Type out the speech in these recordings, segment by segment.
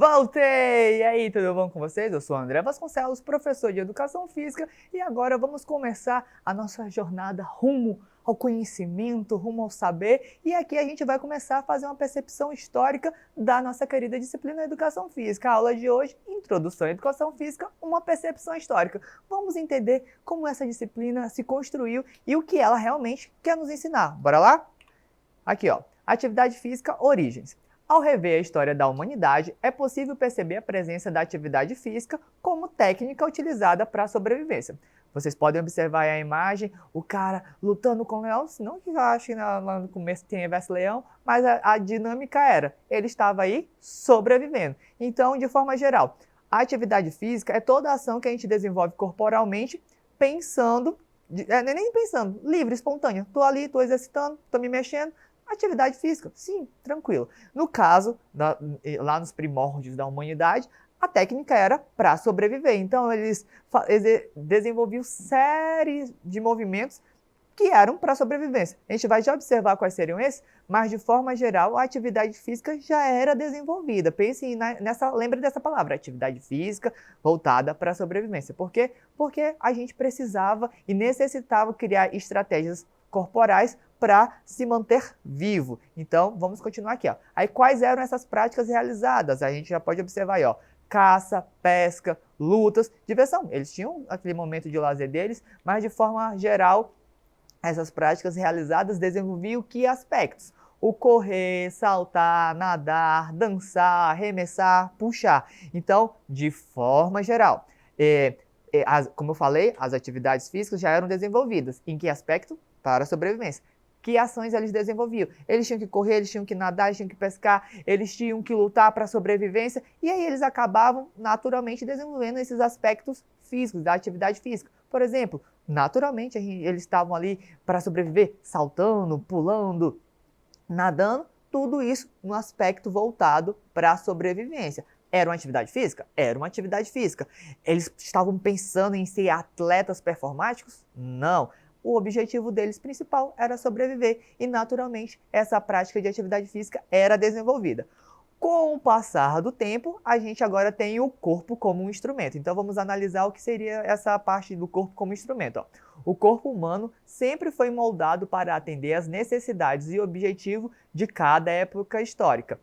Voltei! E aí, tudo bom com vocês? Eu sou o André Vasconcelos, professor de Educação Física, e agora vamos começar a nossa jornada rumo ao conhecimento, rumo ao saber, e aqui a gente vai começar a fazer uma percepção histórica da nossa querida disciplina Educação Física. A aula de hoje, Introdução à Educação Física, uma percepção histórica. Vamos entender como essa disciplina se construiu e o que ela realmente quer nos ensinar. Bora lá? Aqui, ó. Atividade Física, Origens. Ao rever a história da humanidade, é possível perceber a presença da atividade física como técnica utilizada para a sobrevivência. Vocês podem observar aí a imagem, o cara lutando com o leão, não que eu acho que lá no começo tivesse leão, mas a dinâmica era, ele estava aí sobrevivendo. Então, de forma geral, a atividade física é toda a ação que a gente desenvolve corporalmente, pensando, nem pensando, livre, espontânea. Estou ali, estou exercitando, estou me mexendo. Atividade física, sim, tranquilo. No caso, lá nos primórdios da humanidade, a técnica era para sobreviver. Então, eles desenvolviam séries de movimentos que eram para sobrevivência. A gente vai já observar quais seriam esses, mas de forma geral, a atividade física já era desenvolvida. Pense lembre dessa palavra, atividade física voltada para a sobrevivência. Por quê? Porque a gente precisava e necessitava criar estratégias corporais para se manter vivo. Então, vamos continuar aqui, ó. Aí, quais eram essas práticas realizadas? A gente já pode observar aí, ó. Caça, pesca, lutas, diversão. Eles tinham aquele momento de lazer deles, mas de forma geral, essas práticas realizadas desenvolviam que aspectos? O correr, saltar, nadar, dançar, arremessar, puxar. Então, de forma geral, como eu falei, as atividades físicas já eram desenvolvidas. Em que aspecto? Para a sobrevivência. Que ações eles desenvolviam? Eles tinham que correr, eles tinham que nadar, eles tinham que pescar, eles tinham que lutar para a sobrevivência, e aí eles acabavam naturalmente desenvolvendo esses aspectos físicos, da atividade física. Por exemplo, naturalmente eles estavam ali para sobreviver, saltando, pulando, nadando, tudo isso no aspecto voltado para a sobrevivência. Era uma atividade física? Era uma atividade física. Eles estavam pensando em ser atletas performáticos? Não. O objetivo deles principal era sobreviver e, naturalmente, essa prática de atividade física era desenvolvida. Com o passar do tempo, a gente agora tem o corpo como um instrumento. Então, vamos analisar o que seria essa parte do corpo como instrumento. Ó. O corpo humano sempre foi moldado para atender às necessidades e objetivo de cada época histórica.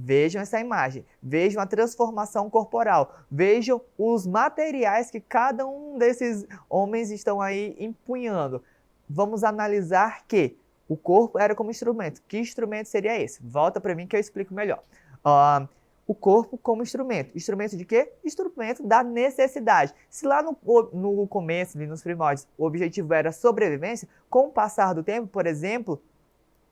Vejam essa imagem, vejam a transformação corporal, vejam os materiais que cada um desses homens estão aí empunhando. Vamos analisar que o corpo era como instrumento. Que instrumento seria esse? Volta para mim que eu explico melhor. O corpo como instrumento. Instrumento de quê? Instrumento da necessidade. Se lá no começo, nos primórdios, o objetivo era sobrevivência, com o passar do tempo, por exemplo,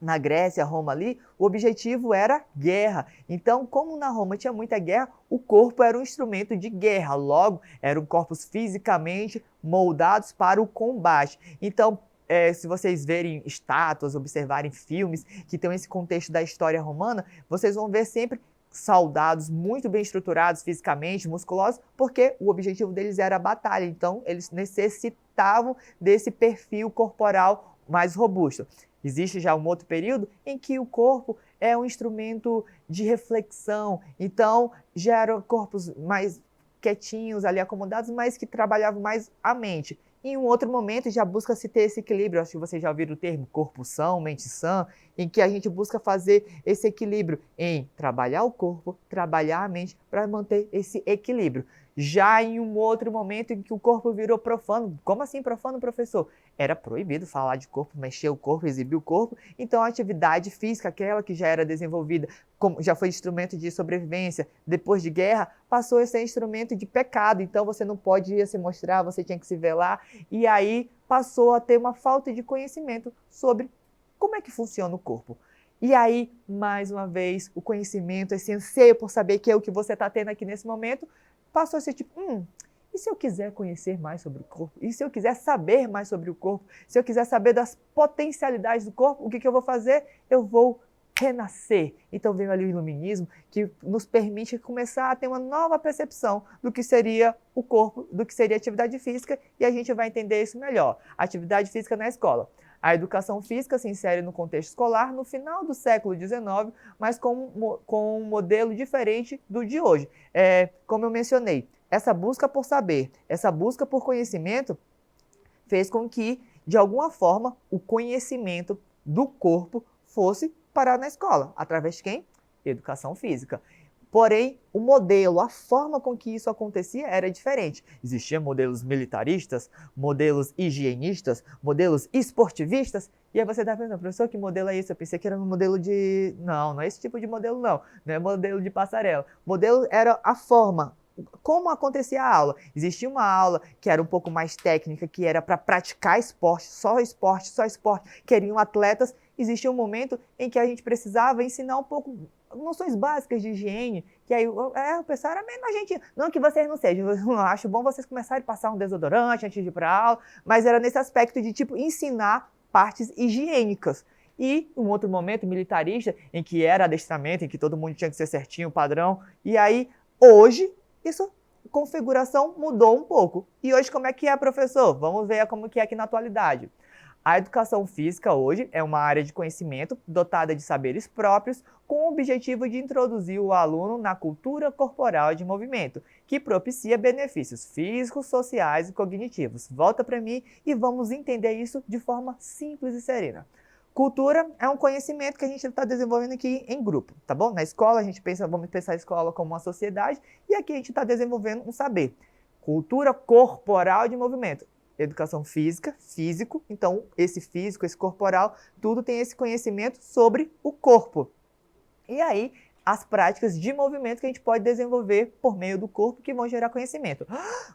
na Grécia, Roma ali, o objetivo era guerra. Então, como na Roma tinha muita guerra, o corpo era um instrumento de guerra. Logo, eram corpos fisicamente moldados para o combate. Então, se vocês verem estátuas, observarem filmes que tem esse contexto da história romana, vocês vão ver sempre soldados muito bem estruturados fisicamente, musculosos, porque o objetivo deles era a batalha. Então, eles necessitavam desse perfil corporal mais robusto. Existe já um outro período em que o corpo é um instrumento de reflexão, então já eram corpos mais quietinhos, ali acomodados, mas que trabalhavam mais a mente. Em um outro momento já busca-se ter esse equilíbrio, acho que vocês já ouviram o termo corpo são, mente sã, em que a gente busca fazer esse equilíbrio em trabalhar o corpo, trabalhar a mente para manter esse equilíbrio. Já em um outro momento em que o corpo virou profano. Como assim profano, professor? Era proibido falar de corpo, mexer o corpo, exibir o corpo. Então a atividade física, aquela que já era desenvolvida, já foi instrumento de sobrevivência, depois de guerra, passou a ser instrumento de pecado. Então você não podia se mostrar, você tinha que se velar. E aí passou a ter uma falta de conhecimento sobre como é que funciona o corpo. E aí, mais uma vez, o conhecimento, esse anseio por saber que é o que você está tendo aqui nesse momento, passou a ser tipo, e se eu quiser conhecer mais sobre o corpo? E se eu quiser saber mais sobre o corpo? Se eu quiser saber das potencialidades do corpo, o que eu vou fazer? Eu vou renascer. Então veio ali o iluminismo, que nos permite começar a ter uma nova percepção do que seria o corpo, do que seria a atividade física, e a gente vai entender isso melhor. Atividade física na escola. A educação física se insere no contexto escolar no final do século XIX, mas com um modelo diferente do de hoje. Como eu mencionei, essa busca por saber, essa busca por conhecimento fez com que, de alguma forma, o conhecimento do corpo fosse parar na escola. Através de quem? Educação física. Porém, o modelo, a forma com que isso acontecia era diferente. Existiam modelos militaristas, modelos higienistas, modelos esportivistas. E aí você está pensando, professor, que modelo é esse? Eu pensei que era um modelo de... Não é esse tipo de modelo não. Não é modelo de passarela. O modelo era a forma, como acontecia a aula. Existia uma aula que era um pouco mais técnica, que era para praticar esporte, só esporte, só esporte. Queriam atletas. Existia um momento em que a gente precisava ensinar um pouco noções básicas de higiene, que aí o pessoal era meio nojentinho. Não que vocês não sejam, eu acho bom vocês começarem a passar um desodorante antes de ir para a aula, mas era nesse aspecto de, tipo, ensinar partes higiênicas. E um outro momento militarista, em que era adestramento, em que todo mundo tinha que ser certinho, padrão. E aí, hoje, essa configuração mudou um pouco. E hoje como é que é, professor? Vamos ver como que é aqui na atualidade. A educação física hoje é uma área de conhecimento dotada de saberes próprios com o objetivo de introduzir o aluno na cultura corporal de movimento, que propicia benefícios físicos, sociais e cognitivos. Volta para mim e vamos entender isso de forma simples e serena. Cultura é um conhecimento que a gente está desenvolvendo aqui em grupo, tá bom? Na escola vamos pensar a escola como uma sociedade e aqui a gente está desenvolvendo um saber. Cultura corporal de movimento. Educação física, físico, então esse físico, esse corporal, tudo tem esse conhecimento sobre o corpo. E aí, as práticas de movimento que a gente pode desenvolver por meio do corpo que vão gerar conhecimento.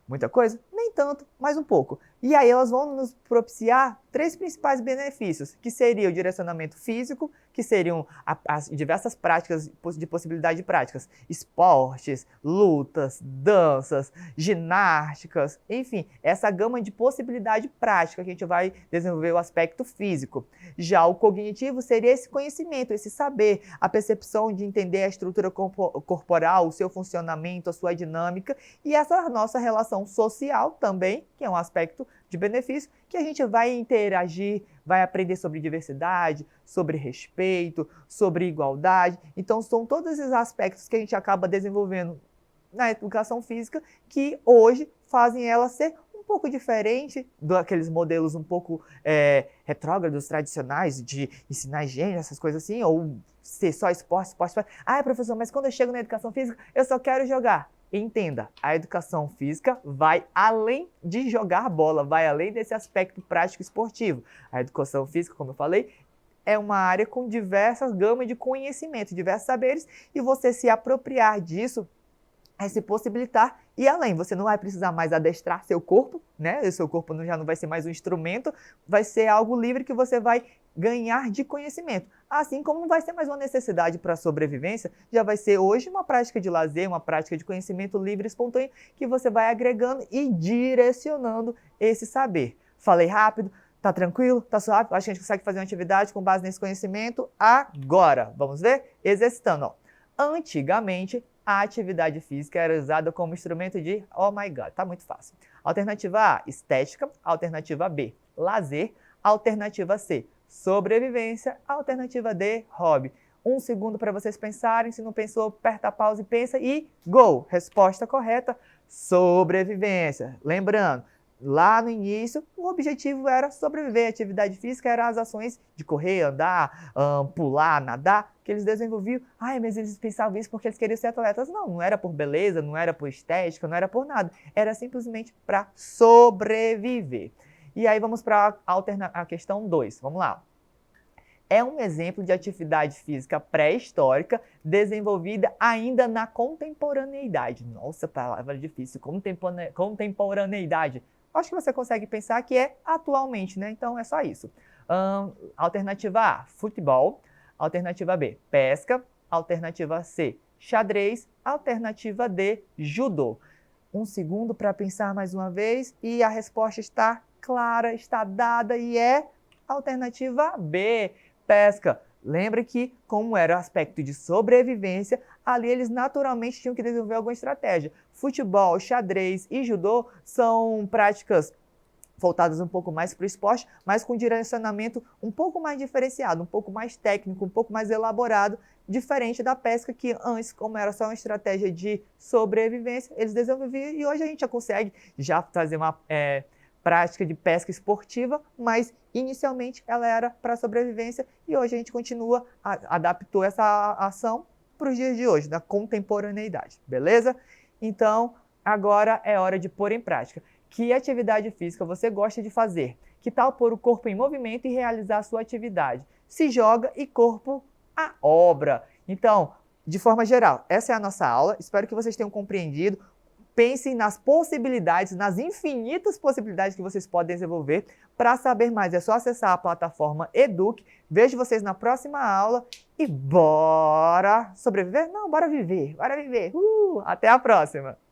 Muita coisa? Nem tanto, mas um pouco. E aí elas vão nos propiciar 3 principais benefícios, que seria o direcionamento físico, que seriam as diversas práticas de possibilidade de práticas, esportes, lutas, danças, ginásticas, enfim, essa gama de possibilidade prática que a gente vai desenvolver o aspecto físico. Já o cognitivo seria esse conhecimento, esse saber, a percepção de entender a estrutura corporal, o seu funcionamento, a sua dinâmica e essa nossa relação social também, que é um aspecto de benefício, que a gente vai interagir, vai aprender sobre diversidade, sobre respeito, sobre igualdade. Então, são todos esses aspectos que a gente acaba desenvolvendo na educação física que hoje fazem ela ser um pouco diferente daqueles modelos um pouco retrógrados, tradicionais, de ensinar higiene, essas coisas assim, ou ser só esporte, esporte, esporte. Ah, professor, mas quando eu chego na educação física, eu só quero jogar. Entenda, a educação física vai além de jogar bola, vai além desse aspecto prático esportivo. A educação física, como eu falei, é uma área com diversas gamas de conhecimento, diversos saberes, e você se apropriar disso é se possibilitar ir além. Você não vai precisar mais adestrar seu corpo, né? O seu corpo já não vai ser mais um instrumento, vai ser algo livre que você vai ganhar de conhecimento. Assim como não vai ser mais uma necessidade para a sobrevivência, já vai ser hoje uma prática de lazer, uma prática de conhecimento livre e espontâneo que você vai agregando e direcionando esse saber. Falei rápido? Tá tranquilo? Tá suave? Acho que a gente consegue fazer uma atividade com base nesse conhecimento agora. Vamos ver? Exercitando. Ó. Antigamente, a atividade física era usada como instrumento de, oh my god, tá muito fácil. Alternativa A, estética. Alternativa B, lazer. Alternativa C, sobrevivência. Alternativa D, hobby. 1 segundo para vocês pensarem. Se não pensou, aperta a pausa e pensa e go! Resposta correta, sobrevivência. Lembrando, lá no início, o objetivo era sobreviver. A atividade física era as ações de correr, andar, pular, nadar, que eles desenvolviam. Ai, mas eles pensavam isso porque eles queriam ser atletas. Não, não era por beleza, não era por estética, não era por nada. Era simplesmente para sobreviver. E aí vamos para a questão 2. Vamos lá. É um exemplo de atividade física pré-histórica desenvolvida ainda na contemporaneidade. Nossa, palavra difícil. Contemporaneidade. Acho que você consegue pensar que é atualmente, né? Então é só isso. Alternativa A, futebol. Alternativa B, pesca. Alternativa C, xadrez. Alternativa D, judô. 1 segundo para pensar mais uma vez e a resposta está clara, está dada e é alternativa B, pesca. Lembre que, como era o aspecto de sobrevivência, ali eles naturalmente tinham que desenvolver alguma estratégia. Futebol, xadrez e judô são práticas voltadas um pouco mais para o esporte, mas com direcionamento um pouco mais diferenciado, um pouco mais técnico, um pouco mais elaborado, diferente da pesca que antes, como era só uma estratégia de sobrevivência, eles desenvolviam e hoje a gente já consegue fazer uma prática de pesca esportiva, mas inicialmente ela era para sobrevivência e hoje a gente adaptou essa ação para os dias de hoje, da contemporaneidade, beleza? Então, agora é hora de pôr em prática. Que atividade física você gosta de fazer? Que tal pôr o corpo em movimento e realizar a sua atividade? Se joga e corpo à obra. Então, de forma geral, essa é a nossa aula. Espero que vocês tenham compreendido. Pensem nas possibilidades, nas infinitas possibilidades que vocês podem desenvolver. Para saber mais, é só acessar a plataforma Eduque. Vejo vocês na próxima aula e bora sobreviver? Não, bora viver, bora viver. Até a próxima!